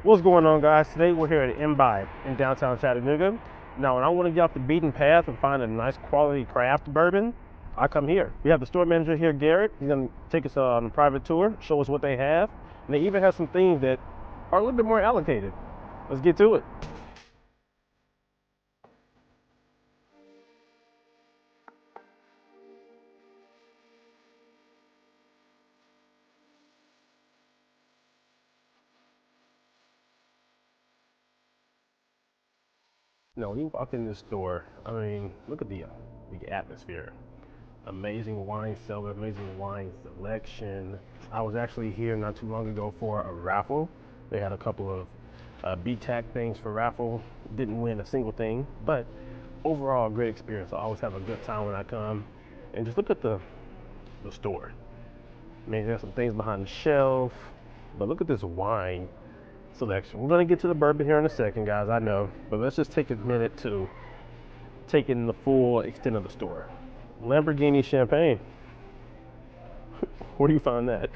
What's going on, guys? Today we're here at Imbibe in downtown Chattanooga. Now, when I want to get off the beaten path and find a nice quality craft bourbon, I come here. We have the store manager here, Garrett. He's going to take us on a private tour, show us what they have, and they even have some things that are a little bit more allocated. Let's get to it. No, when you walk in this store, I mean, look at the atmosphere. Amazing wine cellar, amazing wine selection. I was actually here not too long ago for a raffle. They had a couple of BTAC things for raffle. Didn't win a single thing, but overall, great experience. I always have a good time when I come. And just look at the store. I mean, there's some things behind the shelf, but look at this wine selection. We're gonna get to the bourbon here in a second, guys, I know, but let's just take a minute to take in the full extent of the store. Lamborghini champagne. Where do you find that?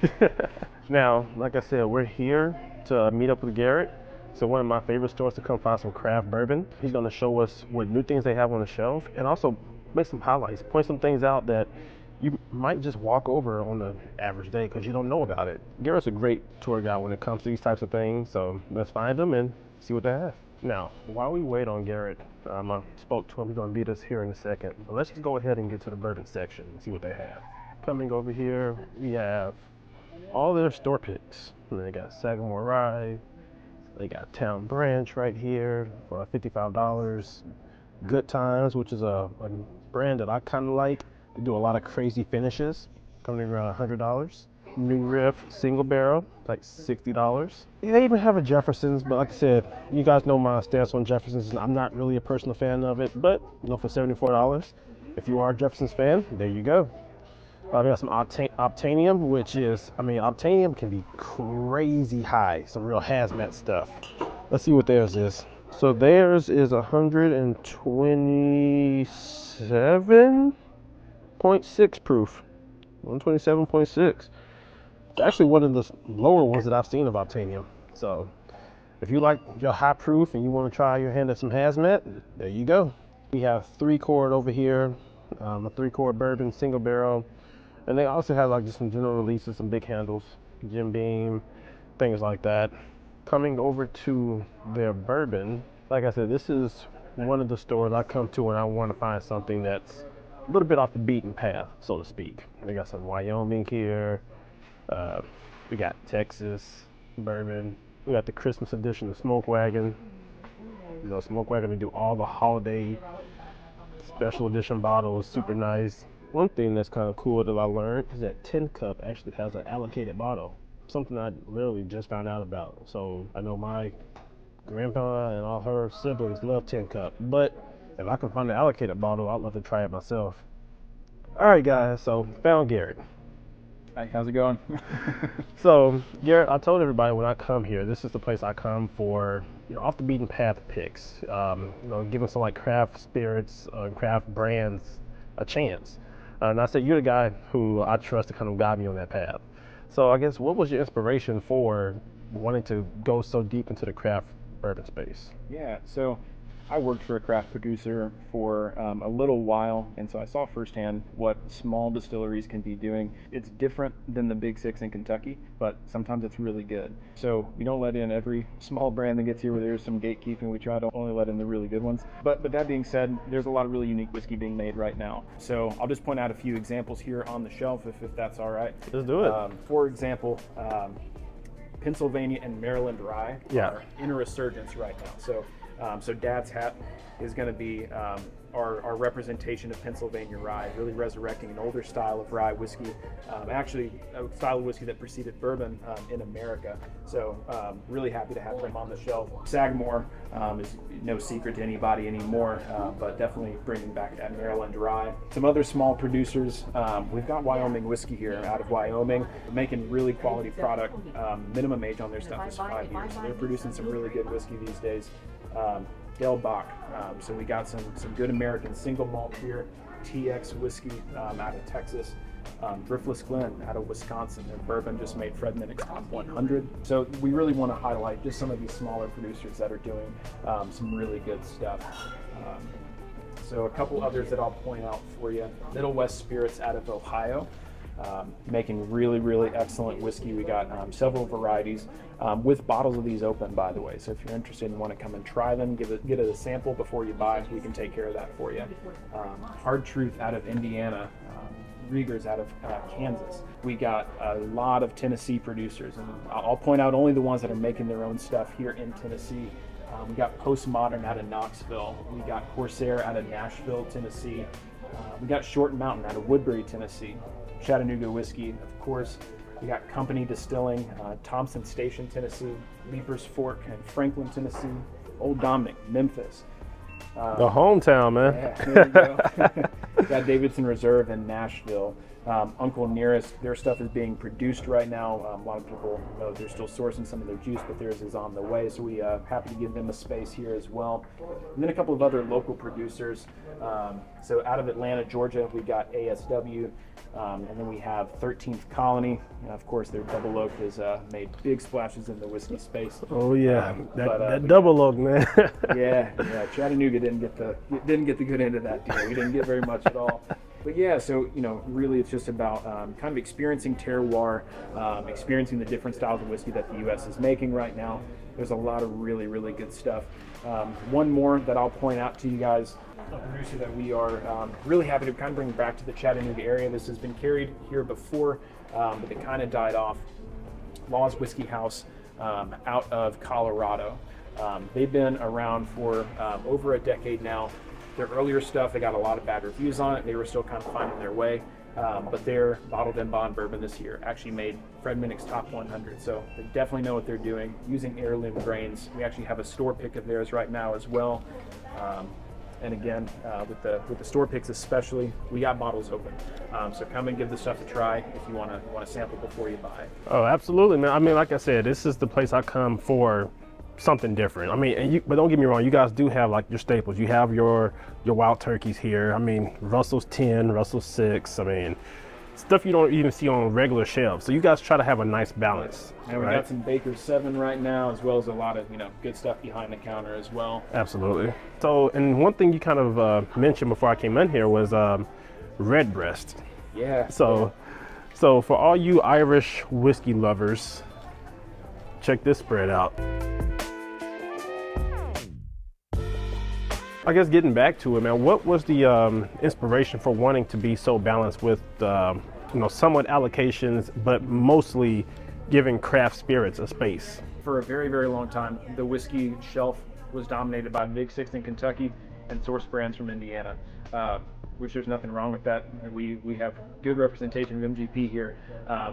Now, like I said, we're here to meet up with Garrett. So one of my favorite stores to come find some craft bourbon. He's gonna show us what new things they have on the shelf and also make some highlights, point some things out that you might just walk over on the average day because you don't know about it. Garrett's a great tour guide when it comes to these types of things, so let's find them and see what they have. Now, while we wait on Garrett, I spoke to him, he's gonna meet us here in a second, but let's just go ahead and get to the bourbon section and see what they have. Coming over here, we have all their store picks. And they got Sagamore Rye, they got Town Branch right here for $55. Good Times, which is a brand that I kind of like. They do a lot of crazy finishes, coming around $100. New Riff Single Barrel, like $60. They even have a Jefferson's, but like I said, you guys know my stance on Jefferson's. I'm not really a personal fan of it, but you know, for $74, if you are a Jefferson's fan, there you go. We got some Obtainium, which is, I mean, Obtainium can be crazy high, some real hazmat stuff. Let's see what theirs is. So theirs is 127.6 proof. 127.6. It's actually one of the lower ones that I've seen of Obtainium. So if you like your high proof and you want to try your hand at some hazmat, there you go. We have 3-quart over here, a 3-quart bourbon, single barrel. And they also have like just some general releases, some big handles, Jim Beam, things like that. Coming over to their bourbon, like I said, this is one of the stores I come to when I want to find something that's a little bit off the beaten path, so to speak. They got some Wyoming here. We got Texas bourbon. We got the Christmas edition of Smoke Wagon. You know, Smoke Wagon, they do all the holiday special edition bottles, super nice. One thing that's kind of cool that I learned is that Tin Cup actually has an allocated bottle. Something I literally just found out about. So I know my grandpa and all her siblings love Tin Cup, but if I can find an allocated bottle, I'd love to try it myself. All right, guys, so found Garrett. Hi, how's it going? So Garrett, I told everybody when I come here, this is the place I come for, you know, off the beaten path picks. You know, giving some like craft spirits, craft brands a chance. And I said, you're the guy who I trust to kind of guide me on that path. So I guess, what was your inspiration for wanting to go so deep into the craft bourbon space? Yeah, so I worked for a craft producer for a little while, and so I saw firsthand what small distilleries can be doing. It's different than the big six in Kentucky, but sometimes it's really good. So we don't let in every small brand that gets here where there's some gatekeeping. We try to only let in the really good ones. But that being said, there's a lot of really unique whiskey being made right now. So I'll just point out a few examples here on the shelf, if that's all right. Let's do it. For example, Pennsylvania and Maryland rye are in a resurgence right now. So Dad's Hat is going to be our representation of Pennsylvania rye, really resurrecting an older style of rye whiskey, actually a style of whiskey that preceded bourbon in America. So really happy to have them on the shelf. Sagamore is no secret to anybody anymore, but definitely bringing back that Maryland rye. Some other small producers, we've got Wyoming whiskey here out of Wyoming, making really quality product. Minimum age on their stuff is 5 years, so they're producing some really good whiskey these days. Del Bach. So we got some good American single malt here, TX whiskey out of Texas. Driftless Glen out of Wisconsin. Their bourbon just made Fred Minnick's Top 100. So we really want to highlight just some of these smaller producers that are doing some really good stuff. So a couple others that I'll point out for you. Middle West Spirits out of Ohio, making really, really excellent whiskey. We got several varieties with bottles of these open, by the way. So if you're interested and want to come and try them, get it a sample before you buy. We can take care of that for you. Hard Truth out of Indiana. Rieger's out of Kansas. We got a lot of Tennessee producers, and I'll point out only the ones that are making their own stuff here in Tennessee. We got Postmodern out of Knoxville. We got Corsair out of Nashville, Tennessee. We got Short Mountain out of Woodbury, Tennessee. Chattanooga Whiskey, of course. We got Company Distilling, Thompson Station, Tennessee. Leaper's Fork in Franklin, Tennessee. Old Dominic, Memphis. The hometown, man. Yeah, there you go. Got Davidson Reserve in Nashville. Uncle Nearest, their stuff is being produced right now. A lot of people know they're still sourcing some of their juice, but theirs is on the way. So we happy to give them a space here as well. And then a couple of other local producers. So out of Atlanta, Georgia, we got ASW. And then we have 13th Colony. Of course, their double oak has made big splashes in the whiskey space. Oh yeah, that double oak, man. yeah. Chattanooga didn't get the good end of that deal. We didn't get very much at all. But yeah, so really, it's just about kind of experiencing terroir, experiencing the different styles of whiskey that the U.S. is making right now. There's a lot of really, really good stuff. One more that I'll point out to you guys. A producer that we are really happy to kind of bring back to the Chattanooga area. This has been carried here before, but it kind of died off. Law's Whiskey House out of Colorado. They've been around for over a decade now. Their earlier stuff, they got a lot of bad reviews on it. They were still kind of finding their way. But their bottled and bond bourbon this year actually made Fred Minnick's Top 100. So they definitely know what they're doing, using heirloom grains. We actually have a store pick of theirs right now as well. And again, with the store picks especially, we got bottles open. So come and give this stuff a try if you want to sample before you buy. Oh, absolutely, man. I mean, like I said, this is the place I come for something different. I mean, but don't get me wrong, you guys do have like your staples. You have your wild turkeys here. I mean, Russell's 10, Russell's 6. I mean, stuff you don't even see on regular shelves. So you guys try to have a nice balance. And we got some Baker's 7 right now, as well as a lot of good stuff behind the counter as well. Absolutely. So, and one thing you kind of mentioned before I came in here was Redbreast. Yeah. So for all you Irish whiskey lovers, check this spread out. I guess getting back to it, man, what was the inspiration for wanting to be so balanced with, somewhat allocations, but mostly giving craft spirits a space? For a very, very long time, the whiskey shelf was dominated by Big Six in Kentucky and source brands from Indiana, which there's nothing wrong with that. We have good representation of MGP here.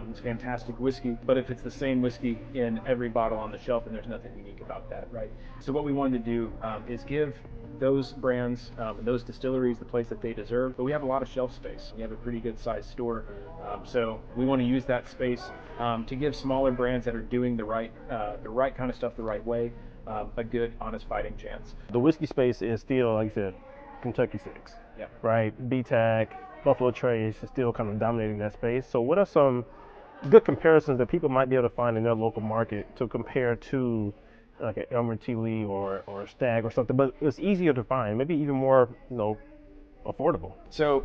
It's fantastic whiskey, but if it's the same whiskey in every bottle on the shelf, then there's nothing unique about that, right? So what we wanted to do is give those brands and those distilleries the place that they deserve, but we have a lot of shelf space. We have a pretty good sized store, so we want to use that space to give smaller brands that are doing the right kind of stuff the right way a good, honest fighting chance. The whiskey space is still, like I said, Kentucky 6, Yeah. right? BTAC, Buffalo Trace is still kind of dominating that space. So what are some good comparisons that people might be able to find in their local market to compare to like an Elmer T. Lee or a Stag or something, but it's easier to find, maybe even more, affordable? So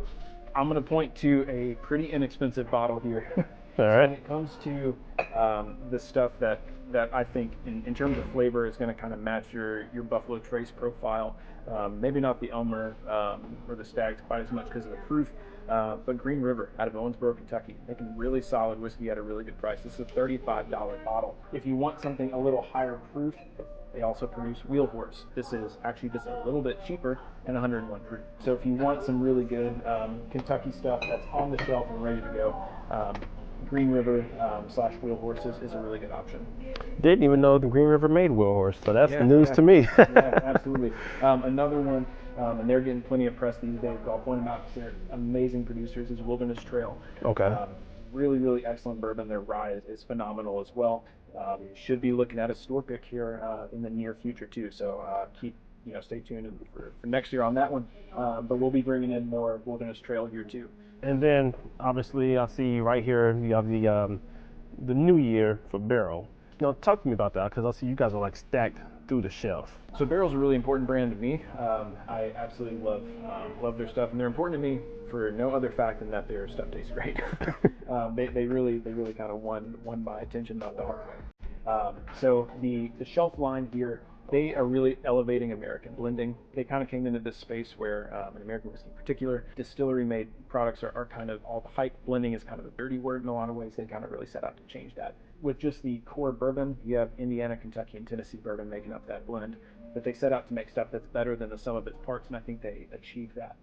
I'm going to point to a pretty inexpensive bottle here. All right. When it comes to the stuff that I think in terms of flavor is going to kind of match your Buffalo Trace profile, maybe not the Elmer or the Stag quite as much because of the proof, but Green River out of Owensboro, Kentucky, making really solid whiskey at a really good price. This is a $35 bottle. If you want something a little higher proof, they also produce Wheel Horse. This is actually just a little bit cheaper and 101 proof. So if you want some really good Kentucky stuff that's on the shelf and ready to go, Green River / Wheel Horse is a really good option. Didn't even know the Green River made Wheel Horse, so that's news to me. Yeah, absolutely. Another one, and they're getting plenty of press these days, but I'll point them out because they're amazing producers, is Wilderness Trail. Okay. Really, really excellent bourbon. Their rye is phenomenal as well. Should be looking at a store pick here in the near future too, so stay tuned for next year on that one. But we'll be bringing in more Wilderness Trail here too. And then obviously I see right here you have the new year for barrel. Talk to me about that, because I see you guys are like stacked through the shelf. So Barrel's a really important brand to me. I absolutely love their stuff, and they're important to me for no other fact than that their stuff tastes great. They really kind of won my attention, not the hard way. So the shelf line here, they are really elevating American blending. They kind of came into this space where, in American whiskey in particular, distillery-made products are kind of all the hype. Blending is kind of a dirty word in a lot of ways. They kind of really set out to change that. With just the core bourbon, you have Indiana, Kentucky, and Tennessee bourbon making up that blend. But they set out to make stuff that's better than the sum of its parts, and I think they achieved that.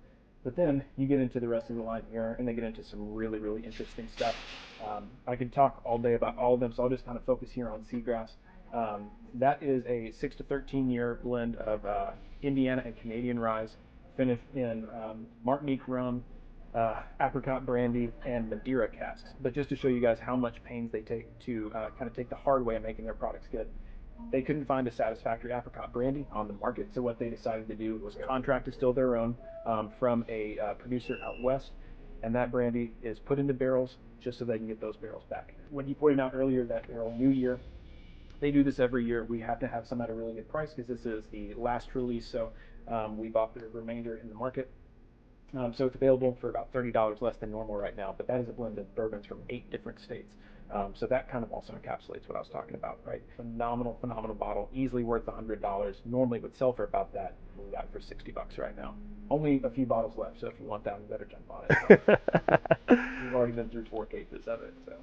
But then you get into the rest of the line here, and they get into some really interesting stuff. I could talk all day about all of them, so I'll just kind of focus here on Seagrass. That is a 6 to 13 year blend of Indiana and Canadian rye, finished in Martinique rum, apricot brandy, and Madeira casks. But just to show you guys how much pains they take to kind of take the hard way of making their products good. They couldn't find a satisfactory apricot brandy on the market, so what they decided to do was contract distill their own from a producer out west, and that brandy is put into barrels just so they can get those barrels back. When you pointed out earlier that barrel new year, they do this every year. We have to have some at a really good price because this is the last release, so we bought the remainder in the market. So it's available for about $30 less than normal right now, but that is a blend of bourbons from 8 different states. So that kind of also encapsulates what I was talking about, right? Phenomenal bottle, easily worth $100. Normally would sell for about that. We got it for $60 right now. Only a few bottles left, so if you want that, you better jump on it. We've already been through 4 cases of it, so.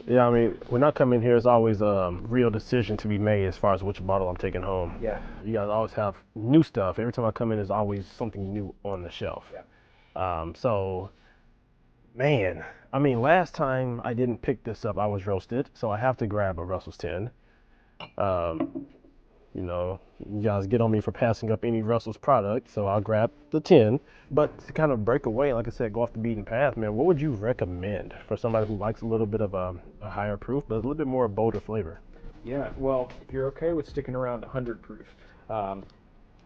Yeah, I mean, when I come in here, it's always a real decision to be made as far as which bottle I'm taking home. Yeah. You guys always have new stuff. Every time I come in, there's always something new on the shelf. Yeah. So, man, I mean, last time I didn't pick this up, I was roasted, so I have to grab a Russell's 10. You guys get on me for passing up any Russell's product, so I'll grab the 10. But to kind of break away, like I said, go off the beaten path, man, what would you recommend for somebody who likes a little bit of a higher proof, but a little bit more bolder flavor? Yeah, well, if you're okay with sticking around 100 proof, I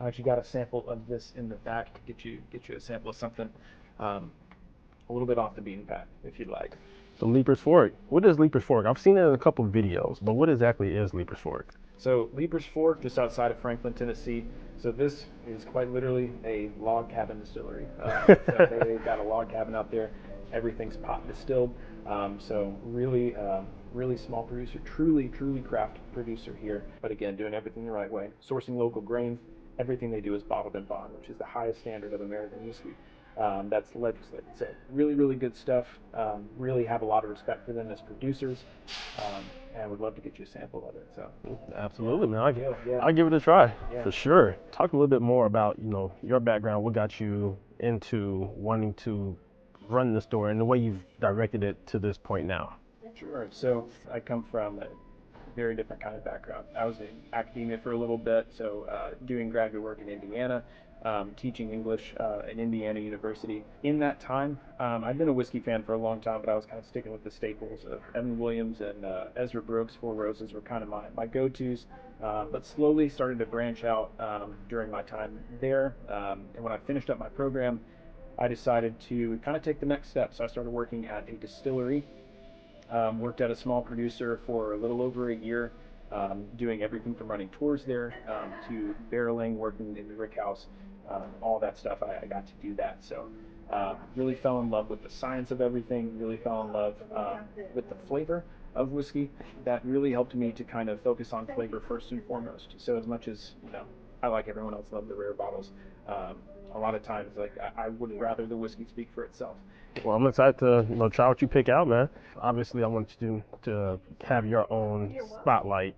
actually got a sample of this in the back to get you a sample of something a little bit off the beaten path, if you'd like. So Leaper's Fork. What is Leaper's Fork? I've seen it in a couple of videos, but what exactly is Leaper's Fork? So Leaper's Fork, just outside of Franklin, Tennessee. So this is quite literally a log cabin distillery. So they've got a log cabin out there. Everything's pot distilled. So really small producer, truly craft producer here. But again, doing everything the right way. Sourcing local grains. Everything they do is bottled in bond, which is the highest standard of American whiskey. That's legislated. So really good stuff. Really have a lot of respect for them as producers, and would love to get you a sample of it. So absolutely, man. I'll give it a try for sure. Talk a little bit more about your background. What got you into wanting to run the store and the way you've directed it to this point now? Sure. So I come from a very different kind of background. I was in academia for a little bit, so doing graduate work in Indiana. Teaching English at Indiana University. In that time, I've been a whiskey fan for a long time, but I was kind of sticking with the staples of Evan Williams and Ezra Brooks. Four Roses were kind of my go-tos, but slowly started to branch out during my time there. And when I finished up my program, I decided to kind of take the next step. So I started working at a distillery, worked at a small producer for a little over a year, doing everything from running tours there to barreling, working in the rick house. All that stuff, I got to do that. So really fell in love with the science of everything, really fell in love with the flavor of whiskey. That really helped me to kind of focus on flavor first and foremost. So as much as, I like everyone else love the rare bottles, a lot of times I would rather the whiskey speak for itself. Well, I'm excited to try what you pick out, man. Obviously, I want you to have your own spotlight.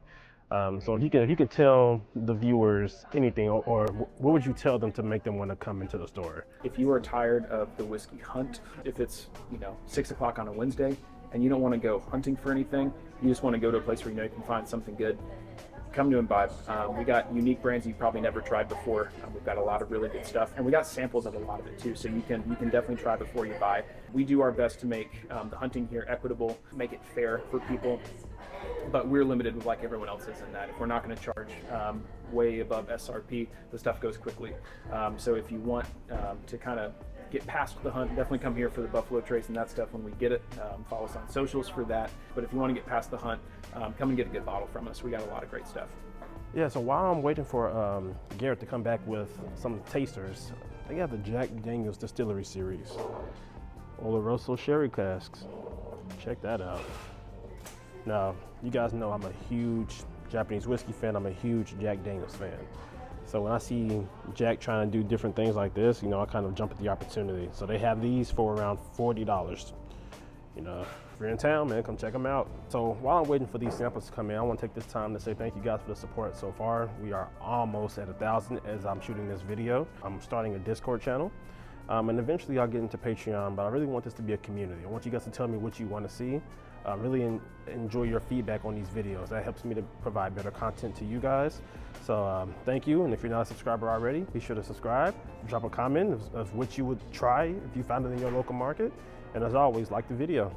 So if you could tell the viewers anything, or what would you tell them to make them want to come into the store? If you are tired of the whiskey hunt, if it's 6 o'clock on a Wednesday and you don't want to go hunting for anything, you just want to go to a place where you can find something good, come to Imbibe. We got unique brands you've probably never tried before. We've got a lot of really good stuff, and we got samples of a lot of it too, so you can definitely try before you buy. We do our best to make the hunting here equitable, make it fair for people. but we're limited with like everyone else is in that. If we're not going to charge way above SRP, the stuff goes quickly. So if you want to kind of get past the hunt, definitely come here for the Buffalo Trace and that stuff when we get it. Follow us on socials for that. But if you want to get past the hunt, come and get a good bottle from us. We got a lot of great stuff. Yeah, so while I'm waiting for Garrett to come back with some tasters, they have the Jack Daniel's Distillery Series. Oloroso Sherry Casks. Check that out. Now, you guys know I'm a huge Japanese whiskey fan. I'm a huge Jack Daniel's fan. So when I see Jack trying to do different things like this, you know, I kind of jump at the opportunity. So they have these for around $40. You know, if you're in town, man, come check them out. So while I'm waiting for these samples to come in, I want to take this time to say thank you guys for the support so far. We are almost at 1,000 as I'm shooting this video. I'm starting a Discord channel. And eventually I'll get into Patreon, but I really want this to be a community. I want you guys to tell me what you want to see. Really enjoy your feedback on these videos. That helps me to provide better content to you guys. So thank you, and if you're not a subscriber already, be sure to subscribe. Drop a comment of what you would try if you found it in your local market. And as always, like the video.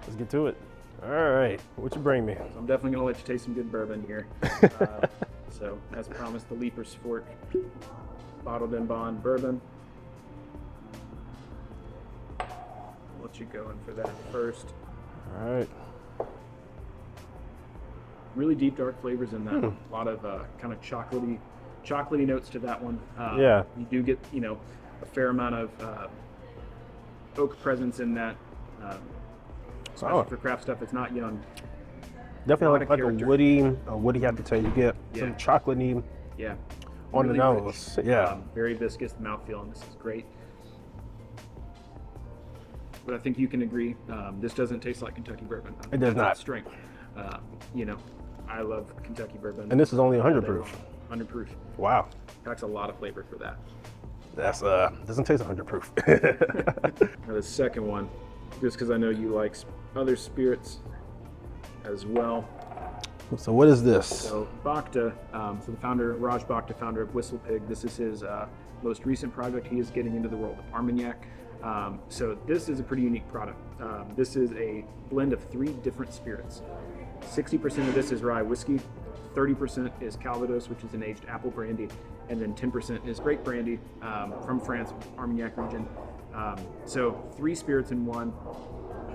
Let's get to it. All right, what you bring me? So I'm definitely gonna let you taste some good bourbon here. So as promised, the Leaper's Fork bottled in bond bourbon. Let you go in for that first. All right. Really deep, dark flavors in that one. A lot of kind of chocolatey notes to that one. Yeah. You do get, you know, a fair amount of oak presence in that. Especially for craft stuff that's not young. Definitely like a woody aftertaste. You get some chocolatey on really the nose. Rich. Yeah. Very viscous mouthfeel, and this is great. But I think you can agree, this doesn't taste like Kentucky bourbon. It does not. Strength. You know, I love Kentucky bourbon. And this is only 100 proof. 100 proof. Wow. Packs a lot of flavor for that. That's doesn't taste 100 proof. Now the second one, just because I know you like other spirits as well. So what is this? So Bhakta, so the founder, Raj Bhakta, founder of Whistle Pig, this is his most recent project. He is getting into the world of Armagnac. So this is a pretty unique product. This is a blend of 3 different spirits. 60% of this is rye whiskey, 30% is Calvados, which is an aged apple brandy, and then 10% is grape brandy from France, Armagnac region. So 3 spirits in one,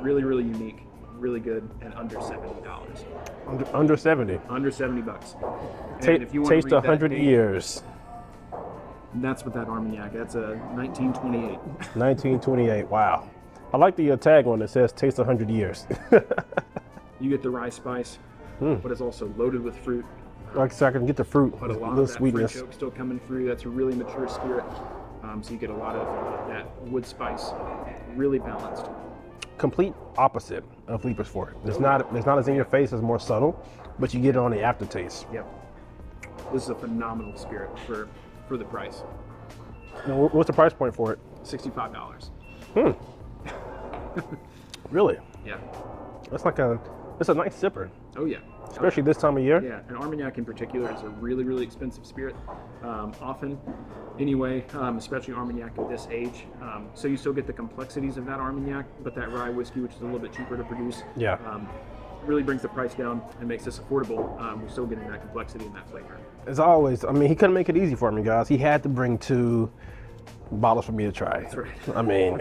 really, really unique, really good, and under $70. Under 70. Under 70 bucks. If you taste 100 years. That's what that Armagnac. That's a 1928. 1928. Wow. I like the tag on that says "Taste 100 years." You get the rye spice, but it's also loaded with fruit. Like so I can get the fruit, But a lot the of that sweetness. French oak still coming through. That's a really mature spirit. So you get a lot of that wood spice, really balanced. Complete opposite of Leaper's Fork. It's not as in your face. It's more subtle, but you get it on the aftertaste. Yep. This is a phenomenal spirit for the price. Now, what's the price point for it? $65. Really? Yeah. It's a nice sipper. Oh yeah. Especially this time of year. Yeah, and Armagnac in particular is a really, really expensive spirit. Often, anyway, especially Armagnac at this age. So you still get the complexities of that Armagnac, but that rye whiskey, which is a little bit cheaper to produce, really brings the price down and makes this affordable. We're still getting that complexity and that flavor. As always, I mean, he couldn't make it easy for me, guys. He had to bring 2 bottles for me to try. That's right. I mean,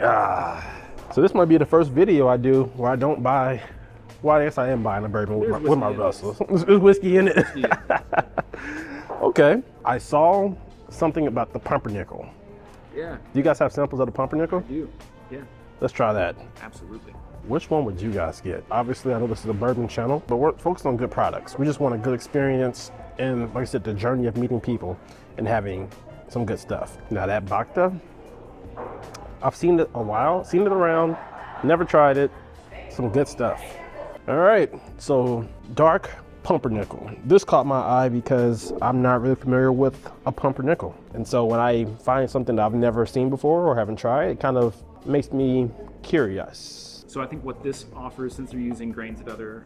so this might be the first video I do where I don't buy. Well, I guess I am buying a bourbon with my Russells. There's whiskey in it. Yeah. Okay. I saw something about the pumpernickel. Yeah. Do you guys have samples of the pumpernickel? I do. Yeah. Let's try that. Absolutely. Which one would you guys get? Obviously, I know this is a bourbon channel, but we're focused on good products. We just want a good experience and, like I said, the journey of meeting people and having some good stuff. Now that Bhakta, I've seen it a while, seen it around, never tried it. Some good stuff. All right, so dark pumpernickel. This caught my eye because I'm not really familiar with a pumpernickel. And so when I find something that I've never seen before or haven't tried, it kind of makes me curious. So I think what this offers, since they're using grains that other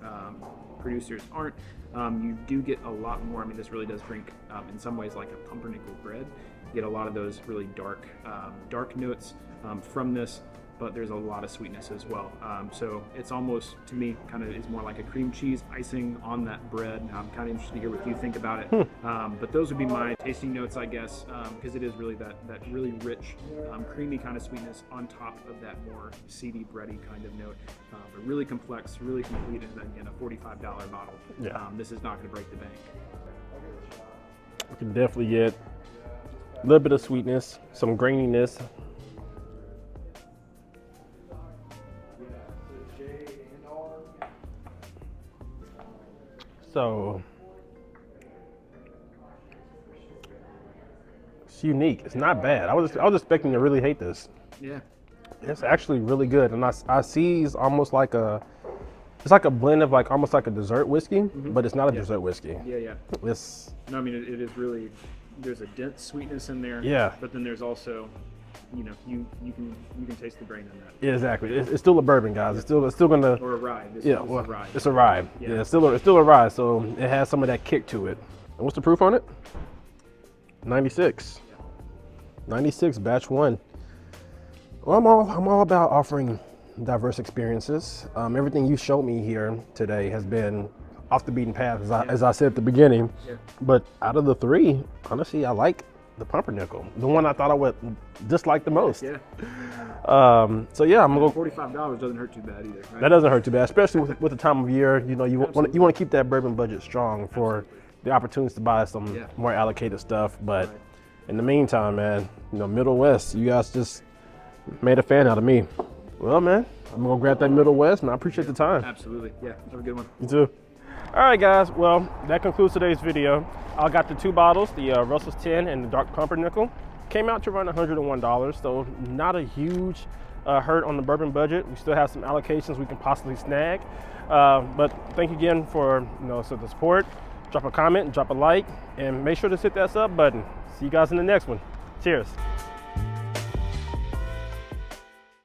producers aren't, you do get a lot more. I mean, this really does drink in some ways like a pumpernickel bread. You get a lot of those really dark notes from this. but there's a lot of sweetness as well. So it's almost, to me, kind of is more like a cream cheese icing on that bread. Now, I'm kind of interested to hear what you think about it. But those would be my tasting notes, I guess, because it is really that really rich, creamy kind of sweetness on top of that more seedy, bready kind of note. But really complex, really complete, and again, a $45 bottle. Yeah. This is not going to break the bank. You can definitely get a little bit of sweetness, some graininess. So it's unique. It's not bad. I was expecting to really hate this. Yeah. It's actually really good, and I see it's almost like it's like a blend of like almost like a dessert whiskey, but it's not a dessert whiskey. Yeah. It's No, I mean it is really. There's a dense sweetness in there. Yeah. But then there's also, you can taste the grain in that. yeah, exactly. It's still a bourbon, guys. It's still gonna. Or a rye. This Yeah, is well, a rye. it's a rye. Yeah. Yeah, it's still a rye, so it has some of that kick to it. And what's the proof on it? 96. 96, batch 1. Well, I'm all about offering diverse experiences. Everything you showed me here today has been off the beaten path, as I said at the beginning. Yeah. But out of the 3, honestly, I like the pumpernickel, the one I thought I would dislike the most. Yeah. So yeah, I'm gonna go. $45 doesn't hurt too bad either. Right? That doesn't hurt too bad, especially with the time of year. You want to keep that bourbon budget strong for the opportunities to buy some more allocated stuff. But in the meantime, man, Middle West, you guys just made a fan out of me. Well, man, I'm gonna grab that Middle West, and I appreciate the time. Absolutely. Yeah. Have a good one. You too. All right, guys. Well, that concludes today's video. I got the 2 bottles, the Russell's 10 and the Dark Pumpernickel. Came out to around $101, so not a huge hurt on the bourbon budget. We still have some allocations we can possibly snag. But thank you again for the support. Drop a comment, drop a like, and make sure to hit that sub button. See you guys in the next one. Cheers.